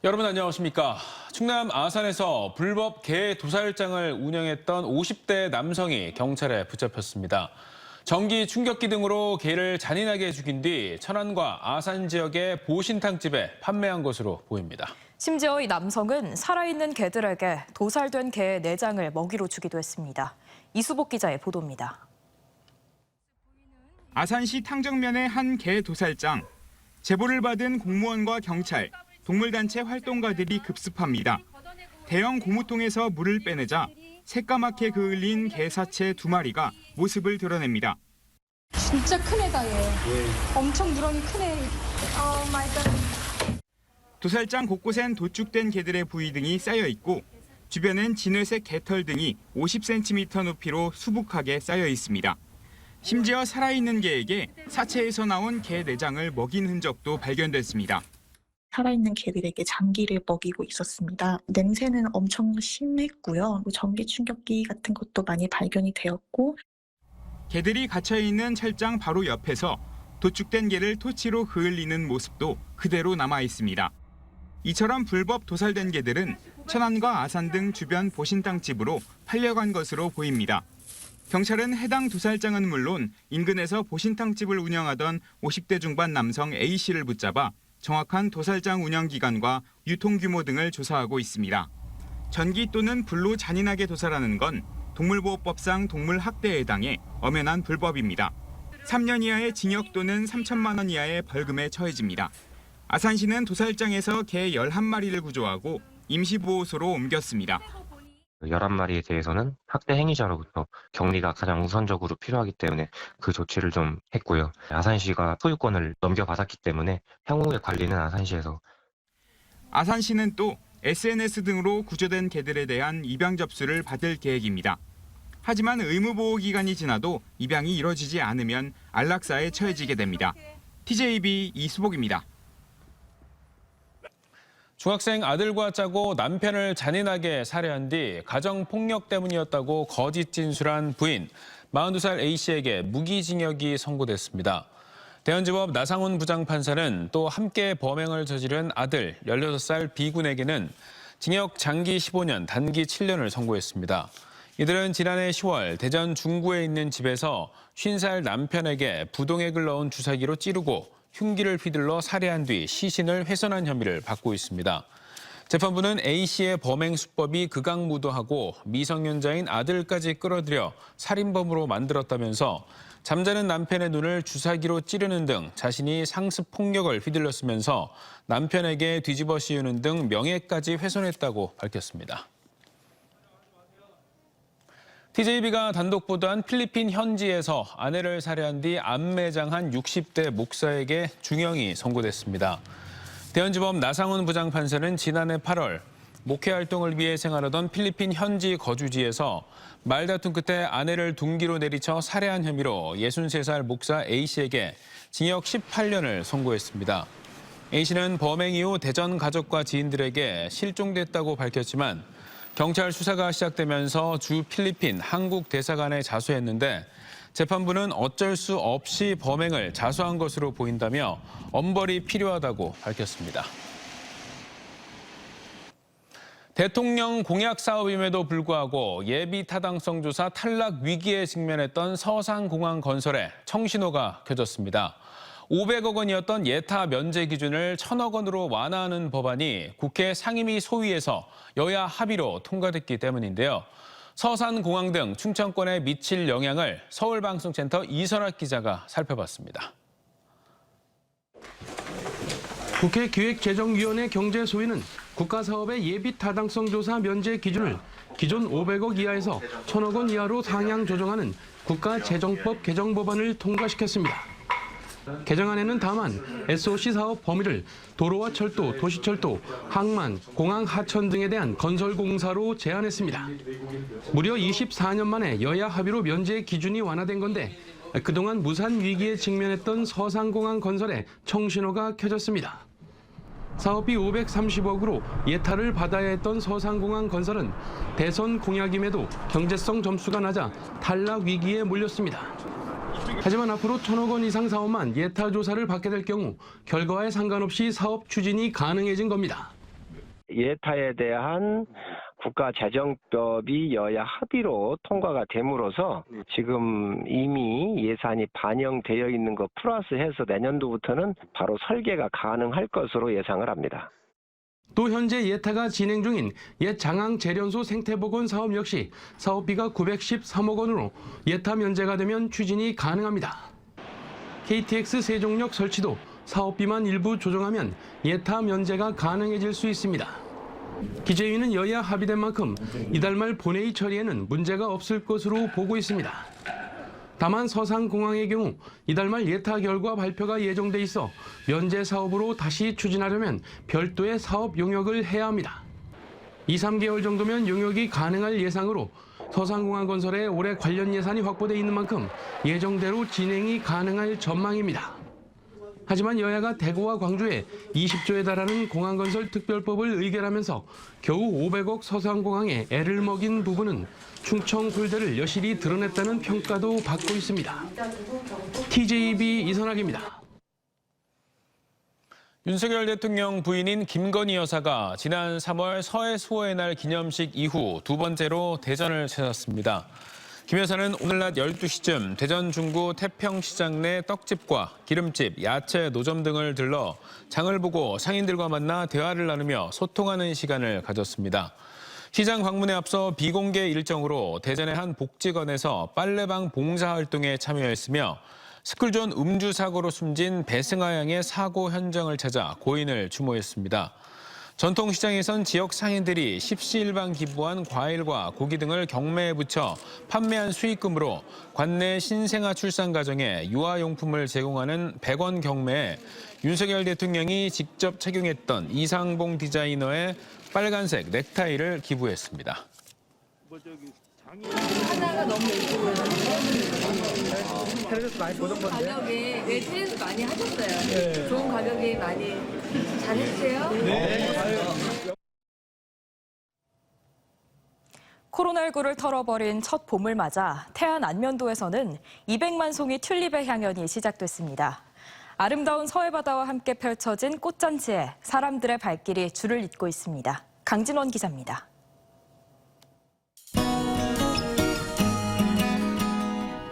여러분 안녕하십니까. 충남 아산에서 불법 개 도살장을 운영했던 50대 남성이 경찰에 붙잡혔습니다. 전기 충격기 등으로 개를 잔인하게 죽인 뒤 천안과 아산 지역의 보신탕집에 판매한 것으로 보입니다. 심지어 이 남성은 살아있는 개들에게 도살된 개의 내장을 먹이로 주기도 했습니다. 이수복 기자의 보도입니다. 아산시 탕정면의 한 개 도살장. 제보를 받은 공무원과 경찰, 동물단체 활동가들이 급습합니다. 대형 고무통에서 물을 빼내자 새까맣게 그을린 개 사체 2마리가 모습을 드러냅니다. 진짜 큰 애다 얘. 엄청 누렁이 큰 애. 마이 갓. 도살장 곳곳엔 도축된 개들의 부위 등이 쌓여 있고 주변엔 진회색 개털 등이 50cm 높이로 수북하게 쌓여 있습니다. 심지어 살아있는 개에게 사체에서 나온 개 내장을 먹인 흔적도 발견됐습니다. 살아있는 개들에게 장기를 먹이고 있었습니다. 냄새는 엄청 심했고요. 전기 충격기 같은 것도 많이 발견이 되었고. 개들이 갇혀있는 철장 바로 옆에서 도축된 개를 토치로 그을리는 모습도 그대로 남아 있습니다. 이처럼 불법 도살된 개들은 천안과 아산 등 주변 보신탕집으로 팔려간 것으로 보입니다. 경찰은 해당 도살장은 물론 인근에서 보신탕집을 운영하던 50대 중반 남성 A씨를 붙잡아 정확한 도살장 운영 기간과 유통 규모 등을 조사하고 있습니다. 전기 또는 불로 잔인하게 도살하는 건 동물보호법상 동물학대에 해당해 엄연한 불법입니다. 3년 이하의 징역 또는 3천만 원 이하의 벌금에 처해집니다. 아산시는 도살장에서 개 11마리를 구조하고 임시보호소로 옮겼습니다. 11마리에 대해서는 학대 행위자로부터 격리가 가장 우선적으로 필요하기 때문에 그 조치를 좀 했고요. 아산시가 소유권을 넘겨받았기 때문에 향후의 관리는 아산시에서. 아산시는 또 SNS 등으로 구조된 개들에 대한 입양 접수를 받을 계획입니다. 하지만 의무보호 기간이 지나도 입양이 이뤄지지 않으면 안락사에 처해지게 됩니다. TJB 이수복입니다. 중학생 아들과 짜고 남편을 잔인하게 살해한 뒤 가정폭력 때문이었다고 거짓 진술한 부인 42살 A씨에게 무기징역이 선고됐습니다. 대전지법 나상훈 부장판사는 또 함께 범행을 저지른 아들 16살 B군에게는 징역 장기 15년, 단기 7년을 선고했습니다. 이들은 지난해 10월 대전 중구에 있는 집에서 50살 남편에게 부동액을 넣은 주사기로 찌르고 흉기를 휘둘러 살해한 뒤 시신을 훼손한 혐의를 받고 있습니다. 재판부는 A씨의 범행 수법이 극악무도하고 미성년자인 아들까지 끌어들여 살인범으로 만들었다면서 잠자는 남편의 눈을 주사기로 찌르는 등 자신이 상습 폭력을 휘둘렀으면서 남편에게 뒤집어 씌우는 등 명예까지 훼손했다고 밝혔습니다. TJB가 단독 보도한 필리핀 현지에서 아내를 살해한 뒤 암매장한 60대 목사에게 중형이 선고됐습니다. 대전지법 나상훈 부장판사는 지난해 8월 목회 활동을 위해 생활하던 필리핀 현지 거주지에서 말다툼 끝에 아내를 둔기로 내리쳐 살해한 혐의로 63살 목사 A씨에게 징역 18년을 선고했습니다. A씨는 범행 이후 대전 가족과 지인들에게 실종됐다고 밝혔지만 경찰 수사가 시작되면서 주 필리핀 한국 대사관에 자수했는데 재판부는 어쩔 수 없이 범행을 자수한 것으로 보인다며 엄벌이 필요하다고 밝혔습니다. 대통령 공약 사업임에도 불구하고 예비 타당성 조사 탈락 위기에 직면했던 서산공항 건설에 청신호가 켜졌습니다. 500억 원이었던 예타 면제 기준을 1,000억 원으로 완화하는 법안이 국회 상임위 소위에서 여야 합의로 통과됐기 때문인데요. 서산공항 등 충청권에 미칠 영향을 서울방송센터 이선학 기자가 살펴봤습니다. 국회 기획재정위원회 경제소위는 국가사업의 예비 타당성 조사 면제 기준을 기존 500억 이하에서 1,000억 원 이하로 상향 조정하는 국가재정법 개정 법안을 통과시켰습니다. 개정안에는 다만 SOC 사업 범위를 도로와 철도, 도시철도, 항만, 공항 하천 등에 대한 건설공사로 제한했습니다. 무려 24년 만에 여야 합의로 면제 기준이 완화된 건데 그동안 무산 위기에 직면했던 서산공항 건설에 청신호가 켜졌습니다. 사업비 530억으로 예타를 받아야 했던 서산공항 건설은 대선 공약임에도 경제성 점수가 낮아 탈락 위기에 몰렸습니다. 하지만 앞으로 1,000억 원 이상 사업만 예타 조사를 받게 될 경우 결과에 상관없이 사업 추진이 가능해진 겁니다. 예타에 대한 국가재정법이 여야 합의로 통과가 됨으로써 지금 이미 예산이 반영되어 있는 것 플러스해서 내년도부터는 바로 설계가 가능할 것으로 예상을 합니다. 또 현재 예타가 진행 중인 옛 장항 재련소 생태복원 사업 역시 사업비가 913억 원으로 예타 면제가 되면 추진이 가능합니다. KTX 세종역 설치도 사업비만 일부 조정하면 예타 면제가 가능해질 수 있습니다. 기재위는 여야 합의된 만큼 이달 말 본회의 처리에는 문제가 없을 것으로 보고 있습니다. 다만 서산공항의 경우 이달 말 예타 결과 발표가 예정돼 있어 면제 사업으로 다시 추진하려면 별도의 사업 용역을 해야 합니다. 2, 3개월 정도면 용역이 가능할 예상으로 서산공항 건설에 올해 관련 예산이 확보돼 있는 만큼 예정대로 진행이 가능할 전망입니다. 하지만 여야가 대구와 광주에 20조에 달하는 공항건설 특별법을 의결하면서 겨우 500억 서산공항에 애를 먹인 부분은 충청 홀대를 여실히 드러냈다는 평가도 받고 있습니다. TJB 이선학입니다. 윤석열 대통령 부인인 김건희 여사가 지난 3월 서해 수호의 날 기념식 이후 두 번째로 대전을 찾았습니다. 김 여사는 오늘 낮 12시쯤 대전 중구 태평시장 내 떡집과 기름집, 야채 노점 등을 들러 장을 보고 상인들과 만나 대화를 나누며 소통하는 시간을 가졌습니다. 시장 방문에 앞서 비공개 일정으로 대전의 한 복지관에서 빨래방 봉사활동에 참여했으며 스쿨존 음주 사고로 숨진 배승아 양의 사고 현장을 찾아 고인을 추모했습니다. 전통시장에선 지역 상인들이 십시일반 기부한 과일과 고기 등을 경매에 붙여 판매한 수익금으로 관내 신생아 출산 가정에 유아용품을 제공하는 100원 경매에 윤석열 대통령이 직접 착용했던 이상봉 디자이너의 빨간색 넥타이를 기부했습니다. 하나가 너무 예쁘고 좋은 가격에 TV에서 많이 하셨어요. 좋은 가격에 많이 잘 해주세요. 코로나19를 털어버린 첫 봄을 맞아 태안 안면도에서는 200만 송이 튤립의 향연이 시작됐습니다. 아름다운 서해바다와 함께 펼쳐진 꽃잔치에 사람들의 발길이 줄을 잇고 있습니다. 강진원 기자입니다.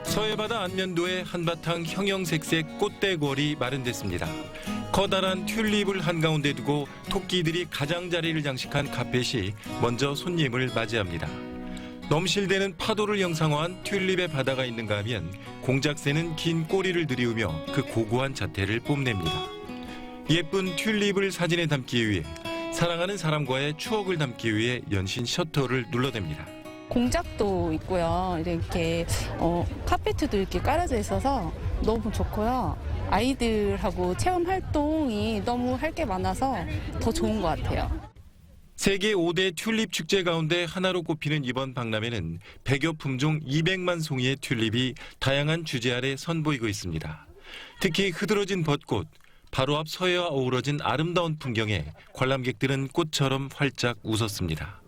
서해바다 안면도에 한바탕 형형색색 꽃대궐이 마련됐습니다. 커다란 튤립을 한가운데 두고 토끼들이 가장자리를 장식한 카펫이 먼저 손님을 맞이합니다. 넘실대는 파도를 형상화한 튤립의 바다가 있는가 하면 공작새는 긴 꼬리를 들이우며 그 고고한 자태를 뽐냅니다. 예쁜 튤립을 사진에 담기 위해 사랑하는 사람과의 추억을 담기 위해 연신 셔터를 눌러댑니다. 공작도 있고요. 이렇게 카페트도 이렇게 깔아져 있어서 너무 좋고요. 아이들하고 체험 활동이 너무 할 게 많아서 더 좋은 것 같아요. 세계 5대 튤립 축제 가운데 하나로 꼽히는 이번 박람회는 100여 품종 200만 송이의 튤립이 다양한 주제 아래 선보이고 있습니다. 특히 흐드러진 벚꽃, 바로 앞 서해와 어우러진 아름다운 풍경에 관람객들은 꽃처럼 활짝 웃었습니다.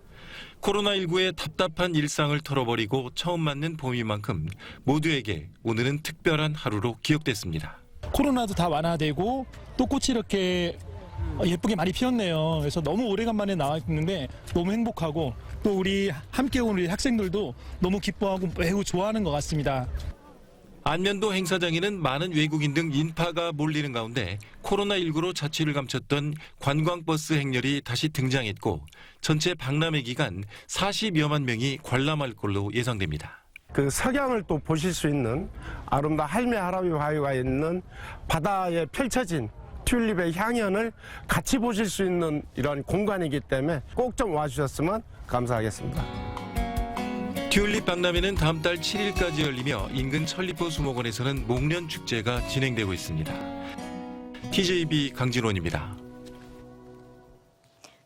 코로나19의 답답한 일상을 털어버리고 처음 맞는 봄인 만큼 모두에게 오늘은 특별한 하루로 기억됐습니다. 코로나도 다 완화되고 또 꽃이 이렇게 예쁘게 많이 피었네요. 그래서 너무 오래간만에 나와 있는데 너무 행복하고 또 우리 함께 온 우리 학생들도 너무 기뻐하고 매우 좋아하는 것 같습니다. 안면도 행사장에는 많은 외국인 등 인파가 몰리는 가운데 코로나19로 자취를 감췄던 관광버스 행렬이 다시 등장했고 전체 박람회 기간 40여만 명이 관람할 걸로 예상됩니다. 그 석양을 또 보실 수 있는 아름다운 할매 할아버지 바위가 있는 바다에 펼쳐진 튤립의 향연을 같이 보실 수 있는 이런 공간이기 때문에 꼭 좀 와주셨으면 감사하겠습니다. 튤립 박람회는 다음 달 7일까지 열리며 인근 천리포 수목원에서는 목련 축제가 진행되고 있습니다. TJB 강진원입니다.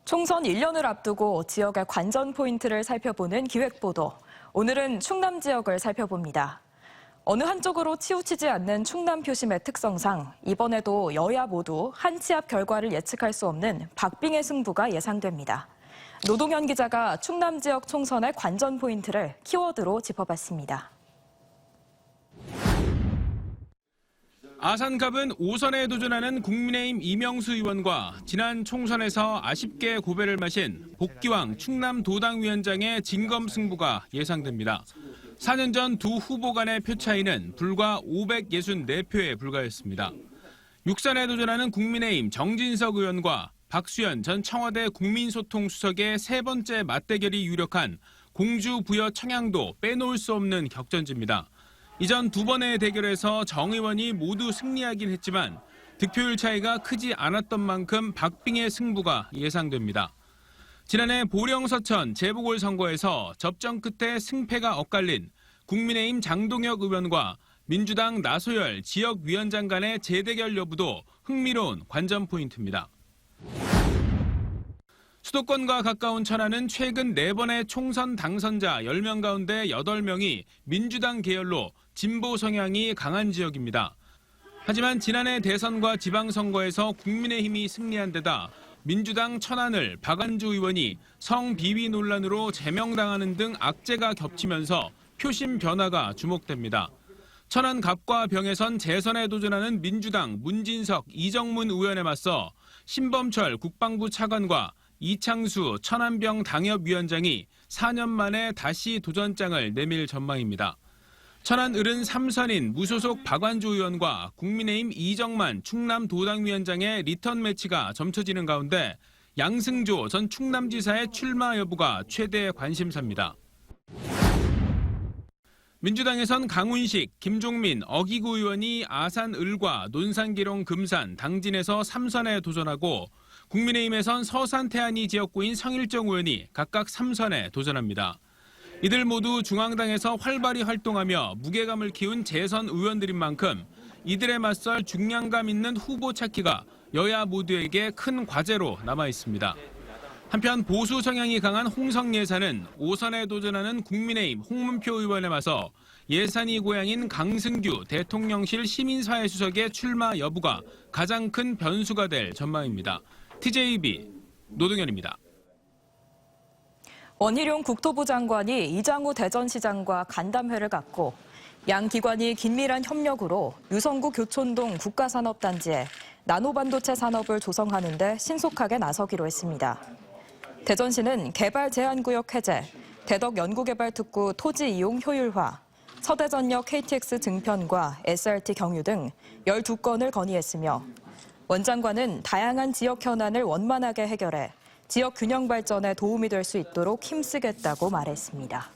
총선 1년을 앞두고 지역의 관전 포인트를 살펴보는 기획보도. 오늘은 충남 지역을 살펴봅니다. 어느 한쪽으로 치우치지 않는 충남 표심의 특성상 이번에도 여야 모두 한 치 앞 결과를 예측할 수 없는 박빙의 승부가 예상됩니다. 노동현 기자가 충남 지역 총선의 관전 포인트를 키워드로 짚어봤습니다. 아산갑은 5선에 도전하는 국민의힘 이명수 의원과 지난 총선에서 아쉽게 고배를 마신 복귀왕 충남도당위원장의 진검승부가 예상됩니다. 4년 전 두 후보 간의 표 차이는 불과 564표에 불과했습니다. 6선에 도전하는 국민의힘 정진석 의원과 박수현 전 청와대 국민소통수석의 세 번째 맞대결이 유력한 공주 부여 청양도 빼놓을 수 없는 격전지입니다. 이전 두 번의 대결에서 정 의원이 모두 승리하긴 했지만 득표율 차이가 크지 않았던 만큼 박빙의 승부가 예상됩니다. 지난해 보령 서천 재보궐선거에서 접전 끝에 승패가 엇갈린 국민의힘 장동혁 의원과 민주당 나소열 지역위원장 간의 재대결 여부도 흥미로운 관전 포인트입니다. 수도권과 가까운 천안은 최근 4번의 총선 당선자 10명 가운데 8명이 민주당 계열로 진보 성향이 강한 지역입니다. 하지만 지난해 대선과 지방선거에서 국민의힘이 승리한 데다 민주당 천안을 박안주 의원이 성비위 논란으로 제명당하는 등 악재가 겹치면서 표심 변화가 주목됩니다. 천안 갑과 병에선 재선에 도전하는 민주당 문진석, 이정문 의원에 맞서 신범철 국방부 차관과 이창수 천안병 당협위원장이 4년 만에 다시 도전장을 내밀 전망입니다. 천안 을은 3선인 무소속 박완주 의원과 국민의힘 이정만 충남도당위원장의 리턴 매치가 점쳐지는 가운데 양승조 전 충남지사의 출마 여부가 최대 관심사입니다. 민주당에선 강훈식, 김종민, 어기구 의원이 아산 을과 논산기룡 금산, 당진에서 3선에 도전하고 국민의힘에선 서산 태안이 지역구인 성일정 의원이 각각 3선에 도전합니다. 이들 모두 중앙당에서 활발히 활동하며 무게감을 키운 재선 의원들인 만큼 이들에 맞설 중량감 있는 후보 찾기가 여야 모두에게 큰 과제로 남아 있습니다. 한편 보수 성향이 강한 홍성 예산은 5선에 도전하는 국민의힘 홍문표 의원에 맞서 예산이 고향인 강승규 대통령실 시민사회수석의 출마 여부가 가장 큰 변수가 될 전망입니다. TJB 노동현입니다. 원희룡 국토부 장관이 이장우 대전시장과 간담회를 갖고 양 기관이 긴밀한 협력으로 유성구 교촌동 국가산업단지에 나노반도체 산업을 조성하는 데 신속하게 나서기로 했습니다. 대전시는 개발 제한구역 해제, 대덕 연구개발특구 토지 이용 효율화, 서대전력 KTX 증편과 SRT 경유 등 12건을 건의했으며 원 장관은 다양한 지역 현안을 원만하게 해결해 지역 균형 발전에 도움이 될 수 있도록 힘쓰겠다고 말했습니다.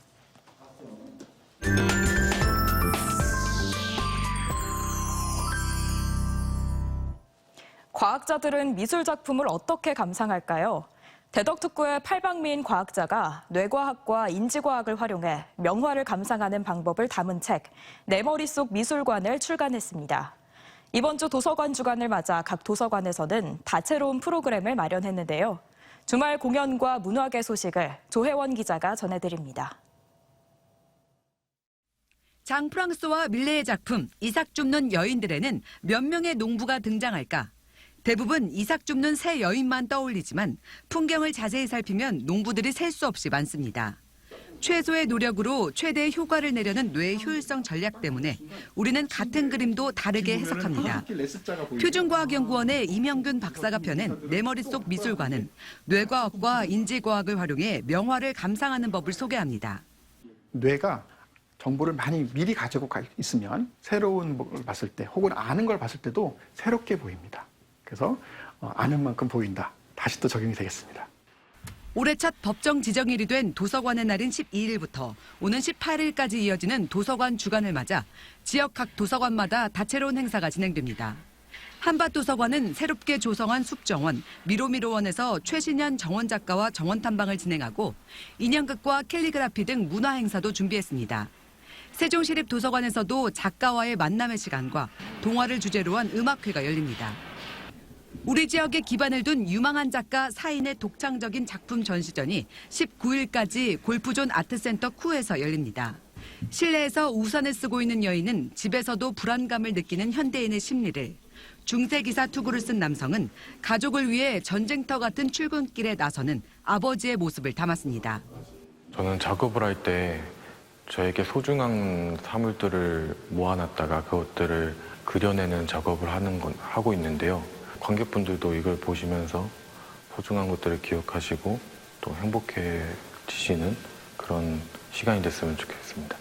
과학자들은 미술 작품을 어떻게 감상할까요? 대덕특구의 팔방미인 과학자가 뇌과학과 인지과학을 활용해 명화를 감상하는 방법을 담은 책 내 머릿속 미술관을 출간했습니다. 이번 주 도서관 주간을 맞아 각 도서관에서는 다채로운 프로그램을 마련했는데요. 주말 공연과 문화계 소식을 조혜원 기자가 전해드립니다. 장 프랑스와 밀레의 작품 이삭 줍는 여인들에는 몇 명의 농부가 등장할까? 대부분 이삭 줍는 새 여인만 떠올리지만 풍경을 자세히 살피면 농부들이 셀 수 없이 많습니다. 최소의 노력으로 최대의 효과를 내려는 뇌의 효율성 전략 때문에 우리는 같은 그림도 다르게 해석합니다. 표준과학연구원의 이명균 박사가 펴낸 내 머릿속 미술관은 뇌과학과 인지과학을 활용해 명화를 감상하는 법을 소개합니다. 뇌가 정보를 많이 미리 가지고 있으면 새로운 걸 봤을 때 혹은 아는 걸 봤을 때도 새롭게 보입니다. 그래서 아는 만큼 보인다. 다시 또 적용이 되겠습니다. 올해 첫 법정 지정일이 된 도서관의 날인 12일부터 오는 18일까지 이어지는 도서관 주간을 맞아 지역 각 도서관마다 다채로운 행사가 진행됩니다. 한밭도서관은 새롭게 조성한 숲정원, 미로미로원에서 최신현 정원 작가와 정원 탐방을 진행하고 인형극과 캘리그라피 등 문화 행사도 준비했습니다. 세종시립도서관에서도 작가와의 만남의 시간과 동화를 주제로 한 음악회가 열립니다. 우리 지역에 기반을 둔 유망한 작가 사인의 독창적인 작품 전시전이 19일까지 골프존 아트센터 쿠에서 열립니다. 실내에서 우산을 쓰고 있는 여인은 집에서도 불안감을 느끼는 현대인의 심리를, 중세기사 투구를 쓴 남성은 가족을 위해 전쟁터 같은 출근길에 나서는 아버지의 모습을 담았습니다. 저는 작업을 할 때 저에게 소중한 사물들을 모아놨다가 그것들을 그려내는 작업을 하고 있는데요. 관객분들도 이걸 보시면서 소중한 것들을 기억하시고 또 행복해지시는 그런 시간이 됐으면 좋겠습니다.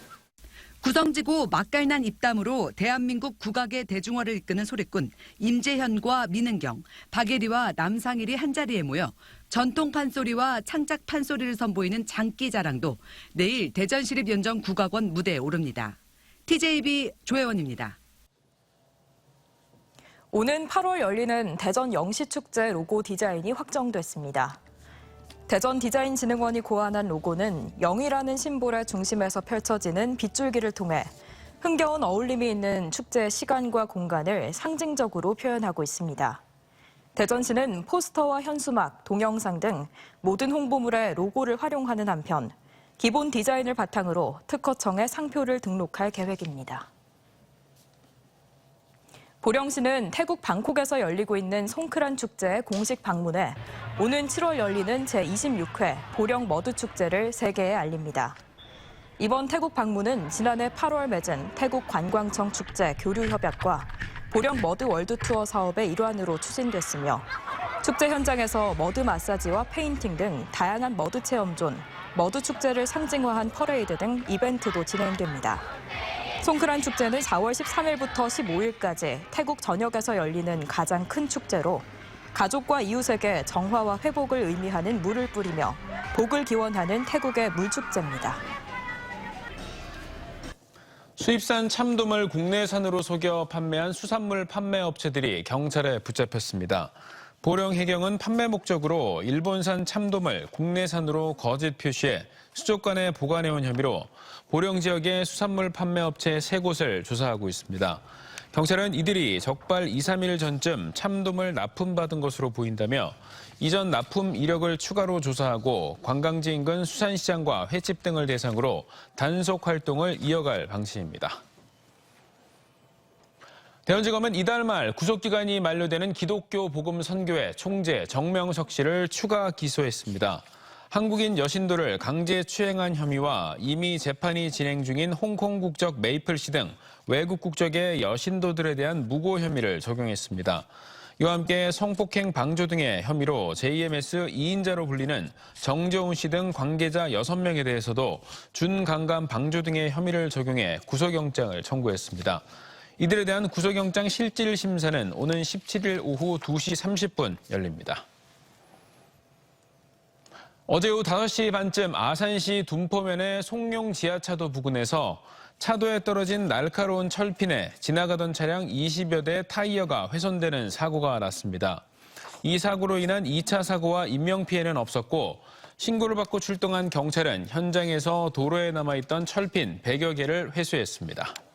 구성지고 맛깔난 입담으로 대한민국 국악의 대중화를 이끄는 소리꾼 임재현과 민은경, 박예리와 남상일이 한자리에 모여 전통 판소리와 창작 판소리를 선보이는 장기자랑도 내일 대전시립연정국악원 무대에 오릅니다. TJB 조혜원입니다. 오는 8월 열리는 대전 영시축제 로고 디자인이 확정됐습니다. 대전디자인진흥원이 고안한 로고는 영이라는 심볼의 중심에서 펼쳐지는 빗줄기를 통해 흥겨운 어울림이 있는 축제의 시간과 공간을 상징적으로 표현하고 있습니다. 대전시는 포스터와 현수막, 동영상 등 모든 홍보물에 로고를 활용하는 한편 기본 디자인을 바탕으로 특허청에 상표를 등록할 계획입니다. 보령시는 태국 방콕에서 열리고 있는 송크란 축제에 공식 방문해 오는 7월 열리는 제26회 보령 머드축제를 세계에 알립니다. 이번 태국 방문은 지난해 8월 맺은 태국 관광청 축제 교류협약과 보령 머드 월드투어 사업의 일환으로 추진됐으며 축제 현장에서 머드 마사지와 페인팅 등 다양한 머드 체험존, 머드 축제를 상징화한 퍼레이드 등 이벤트도 진행됩니다. 송크란 축제는 4월 13일부터 15일까지 태국 전역에서 열리는 가장 큰 축제로 가족과 이웃에게 정화와 회복을 의미하는 물을 뿌리며 복을 기원하는 태국의 물축제입니다. 수입산 참돔을 국내산으로 속여 판매한 수산물 판매 업체들이 경찰에 붙잡혔습니다. 보령해경은 판매 목적으로 일본산 참돔을 국내산으로 거짓 표시해 수족관에 보관해온 혐의로 보령 지역의 수산물 판매 업체 3곳을 조사하고 있습니다. 경찰은 이들이 적발 2, 3일 전쯤 참돔을 납품받은 것으로 보인다며 이전 납품 이력을 추가로 조사하고 관광지 인근 수산시장과 횟집 등을 대상으로 단속 활동을 이어갈 방침입니다. 대전지검은 이달 말 구속기간이 만료되는 기독교 복음 선교회 총재 정명석 씨를 추가 기소했습니다. 한국인 여신도를 강제 추행한 혐의와 이미 재판이 진행 중인 홍콩 국적 메이플 씨 등 외국 국적의 여신도들에 대한 무고 혐의를 적용했습니다. 이와 함께 성폭행 방조 등의 혐의로 JMS 2인자로 불리는 정재훈 씨 등 관계자 6명에 대해서도 준강간 방조 등의 혐의를 적용해 구속영장을 청구했습니다. 이들에 대한 구속영장 실질 심사는 오는 17일 오후 2시 30분 열립니다. 어제 오후 5시 반쯤 아산시 둔포면의 송룡 지하차도 부근에서 차도에 떨어진 날카로운 철핀에 지나가던 차량 20여 대의 타이어가 훼손되는 사고가 났습니다. 이 사고로 인한 2차 사고와 인명피해는 없었고 신고를 받고 출동한 경찰은 현장에서 도로에 남아있던 철핀 100여 개를 회수했습니다.